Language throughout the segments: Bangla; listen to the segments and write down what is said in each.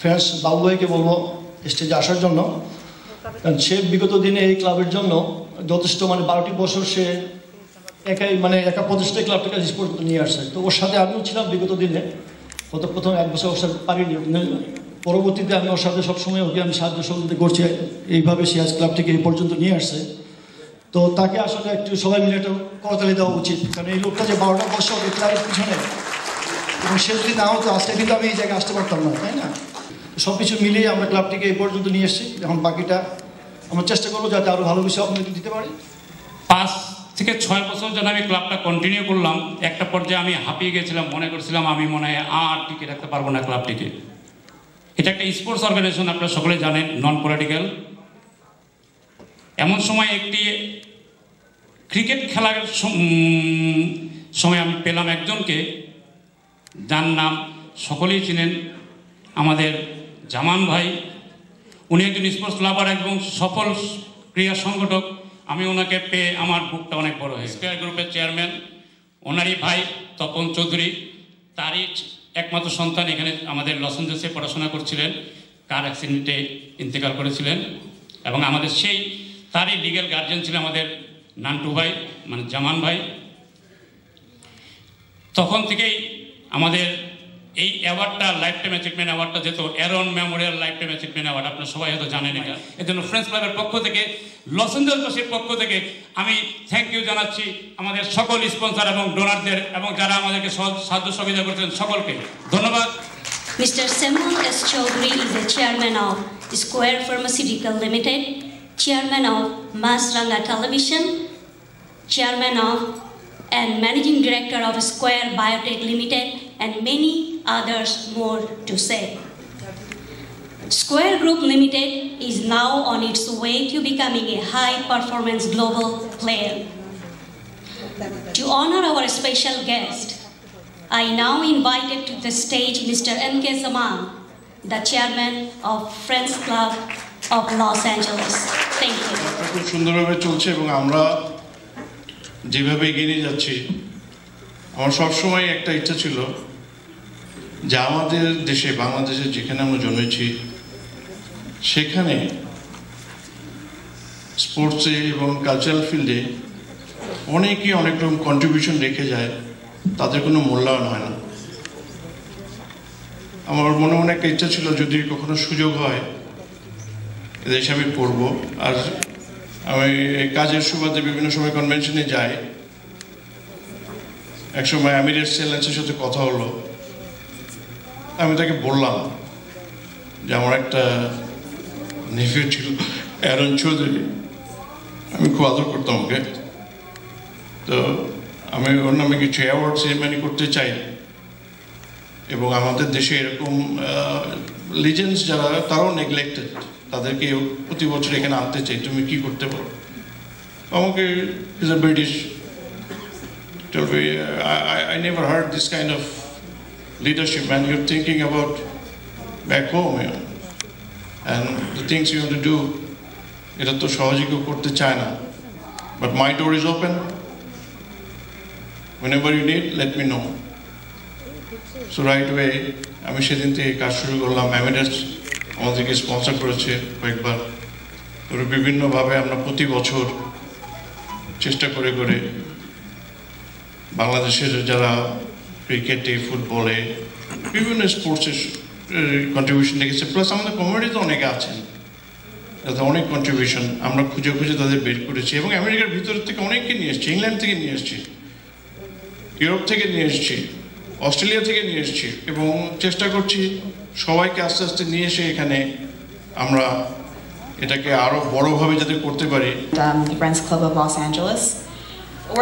ফ্রেন্ডস বাবু ভাইকে বলবো স্টেজে আসার জন্য, কারণ সে বিগত দিনে এই ক্লাবের জন্য যথেষ্ট 12টি বছর সে একা প্রতিষ্ঠায় ক্লাবটাকে আজ পর্যন্ত নিয়ে আসছে। তো ওর সাথে আমিও ছিলাম বিগত দিনে, প্রথম 1 বছর ওর সাথে পারিনি, পরবর্তীতে আমি ওর সাথে সবসময় ওকে আমি সাহায্য সহযোগিতা করছি, এইভাবে সে আজ ক্লাবটিকে এই পর্যন্ত নিয়ে আসছে। তো তাকে আসলে একটু সবাই মিলে একটা করতালি দেওয়া উচিত, কারণ এই লোকটা যে 12টা বছর এই ক্লাবের পিছনে, এবং সে যদি না হতো আজকে কিন্তু আমি এই জায়গায় আসতে পারতাম না, তাই না? সব কিছু মিলিয়ে আমরা ক্লাবটিকে এই পর্যন্ত নিয়ে এসেছি। এখন বাকিটা আমরা চেষ্টা করবো যাতে আরও ভালো কিছু আপনাকে দিতে পারি। 5 থেকে 6 বছর যেন আমি ক্লাবটা কন্টিনিউ করলাম, একটা পর্যায়ে আমি হাঁপিয়ে গেছিলাম, মনে করছিলাম আমি মনে হয় আর টিকে রাখতে পারবো না ক্লাবটিকে। এটা একটা স্পোর্টস অর্গানাইজেশন, আপনারা সকলে জানেন, নন পলিটিক্যাল। এমন সময় একটি ক্রিকেট খেলার সময় আমি পেলাম একজনকে, যার নাম সকলেই চিনেন, আমাদের জামান ভাই। উনি একজন স্পোর্টস লাভার এবং সফল ক্রীড়া সংগঠক। আমি ওনাকে পেয়ে আমার বুকটা অনেক বড় হয়েছে। স্কয়ার গ্রুপের চেয়ারম্যান, ওনারই ভাই তপন চৌধুরী, তারই একমাত্র সন্তান এখানে আমাদের লস এঞ্জেলসে পড়াশোনা করছিলেন, কার অ্যাক্সিডেন্টে ইন্তেকাল করেছিলেন। এবং আমাদের তারই লিগ্যাল গার্জিয়ান ছিলেন আমাদের নান্টু ভাই, জামান ভাই। তখন থেকেই আমাদের এই অ্যাওয়ার্ডটা, লাইফ টাইম অ্যাচিভমেন্ট অ্যাওয়ার্ডটা যেত Aaron Memorial life time achievement award, আপনারা সবাই হয়তো জানেন এটা। এর জন্য ফ্রেন্ডস ক্লাবের পক্ষ থেকে, লস এঞ্জেলসবাসীর পক্ষ থেকে আমি থ্যাংক ইউ জানাচ্ছি আমাদের সকল স্পন্সর এবং ডোনারদের, এবং যারা আমাদেরকে সাহায্য সহযোগিতা করছেন সকলকে ধন্যবাদ। Mr. Samuel S. Chaudhary is the chairman of Square Pharmaceutical Limited, chairman of Masranga Television, chairman of and managing director of Square Biotech Limited, and many others more to say. Square Group Limited is now on its way to becoming a high-performance global player. To honor our special guest, I now invited to the stage Mr. N.K. Zaman, the chairman of Friends Club of Los Angeles. Thank you. খুব সুন্দরভাবে চলছে এবং আমরা যেভাবে এগিয়ে যাচ্ছি, আমার সবসময় একটা ইচ্ছা ছিল যে আমাদের দেশে, বাংলাদেশে যেখানে আমরা জন্মেছি, সেখানে স্পোর্টসে এবং কালচারাল ফিল্ডে অনেকেই অনেক রকম কন্ট্রিবিউশন রেখে যায়, তাদের কোনো মূল্যায়ন হয় না। আমার মনে মনে একটা ইচ্ছা ছিল যদি কখনো সুযোগ হয় এদেশে আমি করব। আর আমি কাজের সুবাদে বিভিন্ন সময় কনভেনশনে যাই। একসময় আমির এক্সেলেন্সের সাথে কথা হলো, আমি তাকে বললাম যে আমার একটা নেফিউ ছিল অ্যারন চৌধুরী, আমি খুব আদর করতাম ওকে, তো আমি ওর নামে কিছু অ্যাওয়ার্ড সেরিমনি করতে চাই এবং আমাদের দেশে এরকম লিজেন্ডস যারা, তারাও নেগলেক্টেড, তাদেরকে প্রতি বছর এখানে আনতে চাই, তুমি কি করতে পারো? আমাকে is a British, I never heard this kind of leadership when you're thinking about back home, you know, and the things you want to do, এটা তো সহজে কেউ করতে চায় না, but my door is open. Whenever you need, let me know. So right away, আমি সেদিন থেকে কাজ শুরু করলাম। অ্যামিডাস আমাদেরকে স্পন্সর করেছে কয়েকবার, তবে বিভিন্নভাবে আমরা প্রতি বছর চেষ্টা করে করে বাংলাদেশের যারা ক্রিকেটে, ফুটবলে, বিভিন্ন স্পোর্টসের কন্ট্রিবিউশন রেখেছে, প্লাস আমাদের কমিউনিটিতে অনেকে আছেন যাতে অনেক কন্ট্রিবিউশন আমরা খুঁজে খুঁজে তাদের বের করেছি এবং আমেরিকার ভিতর থেকে অনেককে নিয়ে এসেছি, ইংল্যান্ড থেকে নিয়ে এসেছি, ইউরোপ থেকে নিয়ে এসেছি, অস্ট্রেলিয়া থেকে নিয়ে এসেছি এবং চেষ্টা করছি সবাইকে আস্তে আস্তে নিয়ে এসে এখানে আমরা এটাকে আরো বড়ভাবে যাতে করতে পারি। The Friends Club of Los Angeles.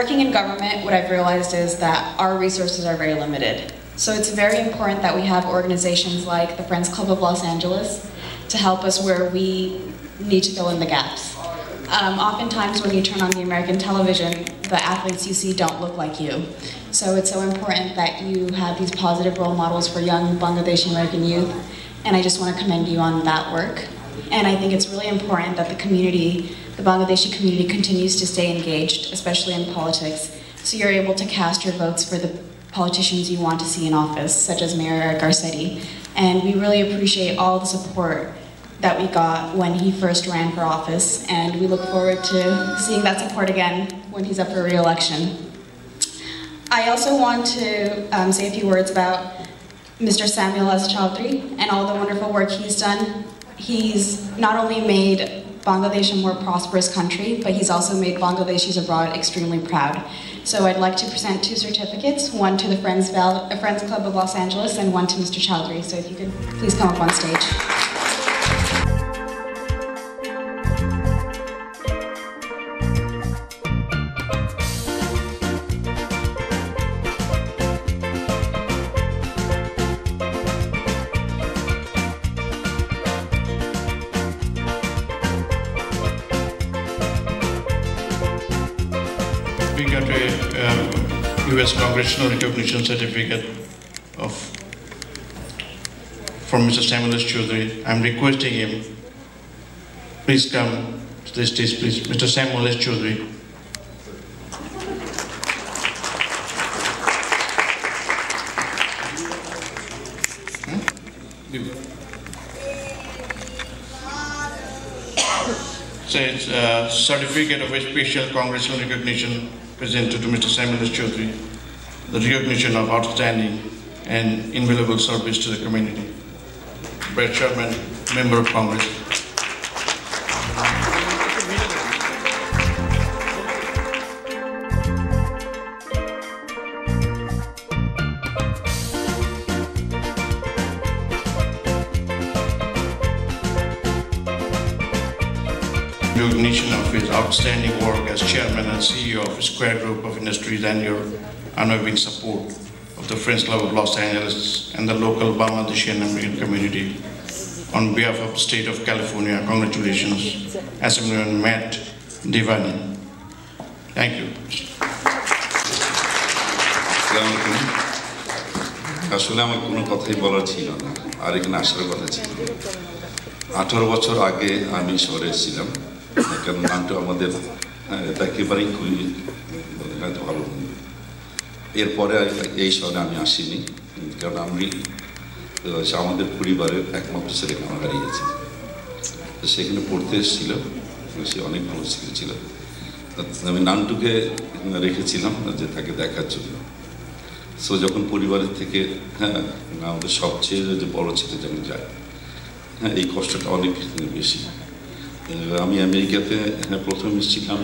Working in government, what I've realized is that our resources are very limited. So it's very important that we have organizations like the Friends Club of Los Angeles to help us where we need to fill in the gaps. Oftentimes when you turn on the American television, the athletes you see don't look like you. So it's so important that you have these positive role models for young Bangladeshi American youth, and I just want to commend you on that work. And I think it's really important that the community, the Bangladeshi community, continues to stay engaged, especially in politics, so you're able to cast your votes for the politicians you want to see in office, such as Mayor Eric Garcetti. And we really appreciate all the support that we got when he first ran for office, and we look forward to seeing that support again when he's up for re-election. I also want to say a few words about Mr. Samuel S. Chaudhry and all the wonderful work he's done. He's not only made Bangladesh a more prosperous country, but he's also made Bangladeshis abroad extremely proud. So I'd like to present 2 certificates, one to the Friends Club of Los Angeles and one to Mr. Chaudhry. So if you could please come up on stage. We got a U.S. Congressional Recognition Certificate from Mr. Samuel S. Chaudhry. I'm requesting him, please come to the stage, please. Mr. Samuel S. Chaudhry. So it's a certificate of a special congressional recognition presented to Mr. Samuel S. Chaudhry, the recognition of outstanding and invaluable service to the community. Brad Sherman, Member of Congress. Recognition of his outstanding work as chairman and CEO of Square Group of Industries and your unwavering support of the Friends Club of Los Angeles and the local Bangladeshi and American community. On behalf of the state of California, congratulations, Assemblyman Matt Devani. Thank you. আসলে আমার কোনো কথাই বলার ছিল না, আর এখানে আসার কথা ছিল। 18 বছর আগে আমি শহরে ছিলাম, কারণ নামটা আমাদের একেবারেই খুবই হয়তো ভালো বন্ধু। এরপরে এই শহরে আমি আসিনি, কারণ আমি আমাদের পরিবারের একমাত্র ছেলেকে আমার হারিয়েছি। সেখানে পড়তে এসেছিল, সে অনেক ভালো ছেলে ছিল। আমি নানটুকে রেখেছিলাম যে তাকে দেখার জন্য। সো যখন পরিবারের থেকে আমাদের সবচেয়ে যে বড় ছেলে যেমন যায়, এই কষ্টটা অনেক বেশি। আমি আমেরিকাতে প্রথম এসেছিলাম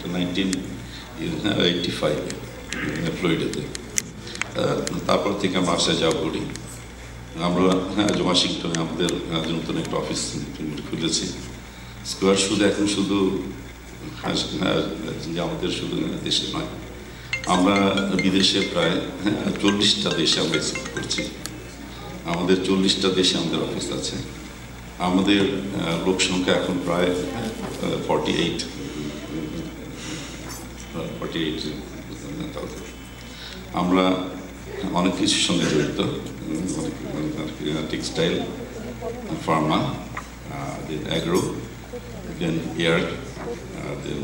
1985 ফ্লোরিডাতে। তারপর থেকে আমরা আসা যাওয়া করি। আমরা ওয়াশিংটনে আমাদের নতুন একটা অফিস খুলেছি। স্কোয়ার শুধু এখন শুধু আমাদের শুধু দেশে নয়, আমরা বিদেশে প্রায় 40টা দেশে আমরা এক্সপোর্ট করছি। আমাদের 40টা দেশে আমাদের অফিস আছে। আমাদের লোক সংখ্যা এখন প্রায় 48,000। আমরা অনেক কিছুর সঙ্গে জড়িত, textile, pharma, then agro, then air, then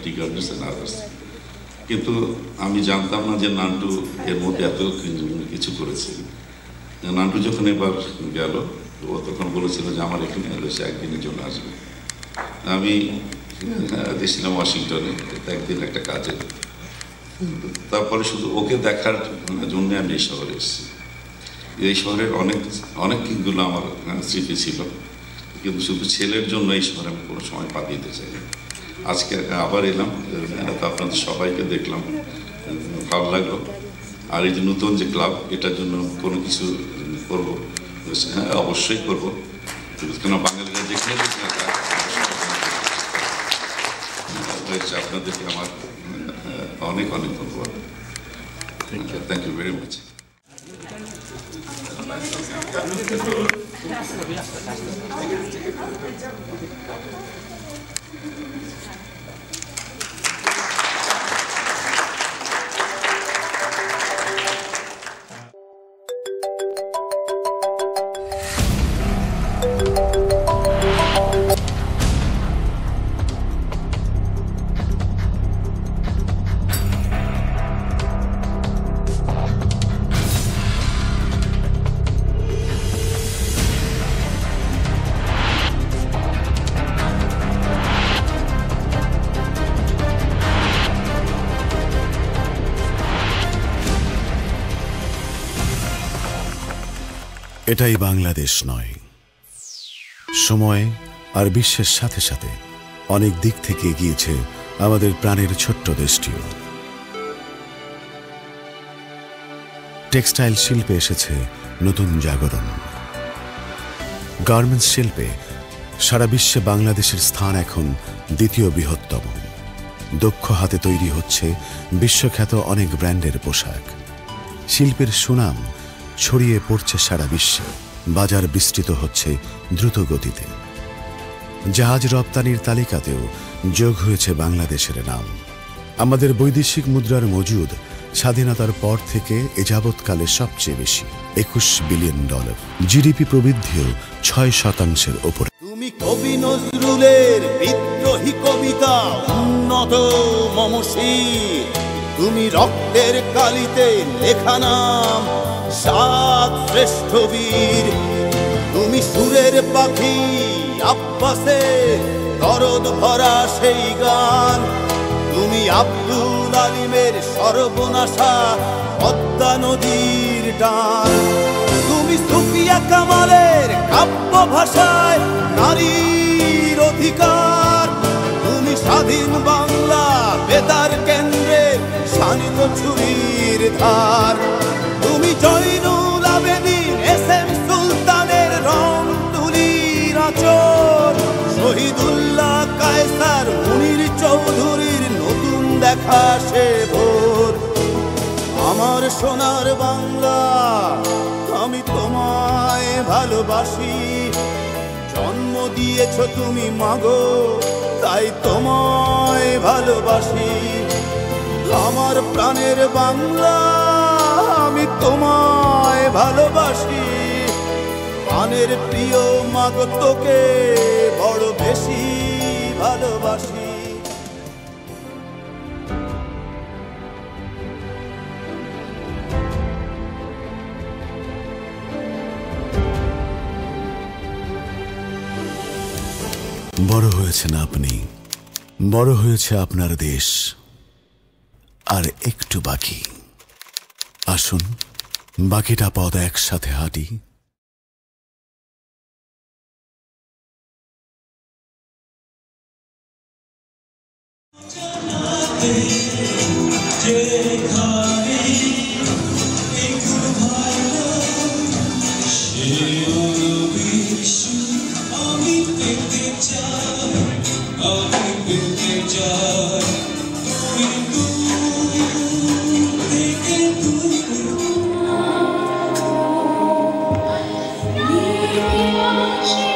tea garments and others. কিন্তু আমি জানতাম না যে নান্টু এর মধ্যে এত কিছু করেছে। নান্টু যখন এবার গেল, ও তখন বলেছিল যে আমার এখানে এলে সে একদিনের জন্য আসবে। আমি গেছিলাম ওয়াশিংটনে একদিন একটা কাজে। তারপরে শুধু ওকে দেখার জন্য আমি এই শহরে এসেছি। এই শহরের অনেকগুলো আমার স্মৃতি ছিল, কিন্তু শুধু ছেলের জন্য এই শহরে আমি কোনো সময় পা দিতে চাই না। আজকে আবার এলাম, আপনাদের সবাইকে দেখলাম, ভালো লাগলো। আর এই যে নতুন যে ক্লাব, এটার জন্য কোনো কিছু করবো, হ্যাঁ অবশ্যই করবো, কেন বাঙালিরা যেখানে আপনাদেরকে আমার অনেক অনেক ধন্যবাদ। Thank you very much. এটাই বাংলাদেশ নয়। সময় আর বিশ্বের সাথে সাথে অনেক দিক থেকে এগিয়েছে আমাদের প্রাণের ছোট্ট দেশটিও। টেক্সটাইল শিল্পে এসেছে নতুন জাগরণ। গার্মেন্টস শিল্পে সারা বিশ্বে বাংলাদেশের স্থান এখন দ্বিতীয় বৃহত্তম। দক্ষ হাতে তৈরি হচ্ছে বিশ্বখ্যাত অনেক ব্র্যান্ডের পোশাক। শিল্পের সুনাম ছড়িয়ে পড়ছে সারা বিশ্বে। বাজার বিস্তৃত হচ্ছে দ্রুত গতিতে। জাহাজ রপ্তানির তালিকাতেও যোগ হয়েছে বাংলাদেশের নাম। আমাদের বৈদেশিক মুদ্রার মজুদ স্বাধীনতার পর থেকে এ যাবৎকালে সবচেয়ে বেশি, $21 বিলিয়ন। জিডিপি প্রবৃদ্ধিও 6% ওপরে। তুমি কবি নজরুলের বিদ্রোহী কবিতা উন্নত মমশীর, তুমি রক্তের কালিতে লেখা নাম সাত শ্রেষ্ঠ বীর। তুমি সুরের পাখি আব্বাসে দরদ ভরা সেই গান, তুমি আব্দুল আলিমের সর্বনাশা পদ্মা নদীর টান। তুমি সুফিয়া কামালের কাব্য ভাষায় নারীর অধিকার, তুমি স্বাধীন বাংলা বেতার কেন্দ্রের শানিত ছুরির ধার। তুমি জয়নুল আবেদিন এসএম সুলতানের রং তুলির আঁচল, শহীদুল্লাহ কায়সার মুনির চৌধুরীর নতুন দেখা সে ভোর। আমার সোনার বাংলা আমি তোমায় ভালোবাসি, জন্ম দিয়েছ তুমি মাগো তাই তোমায় ভালোবাসি। আমার প্রাণের বাংলা আমি তোমায় ভালোবাসি, প্রাণের প্রিয় মাগো তোকে বড় বেশি ভালোবাসি। বড় হয়েছেন আপনি, বড় হয়েছে আপনার দেশ, আর একটু বাকি। আসুন বাকিটা পথ একসাথে হাঁটি। She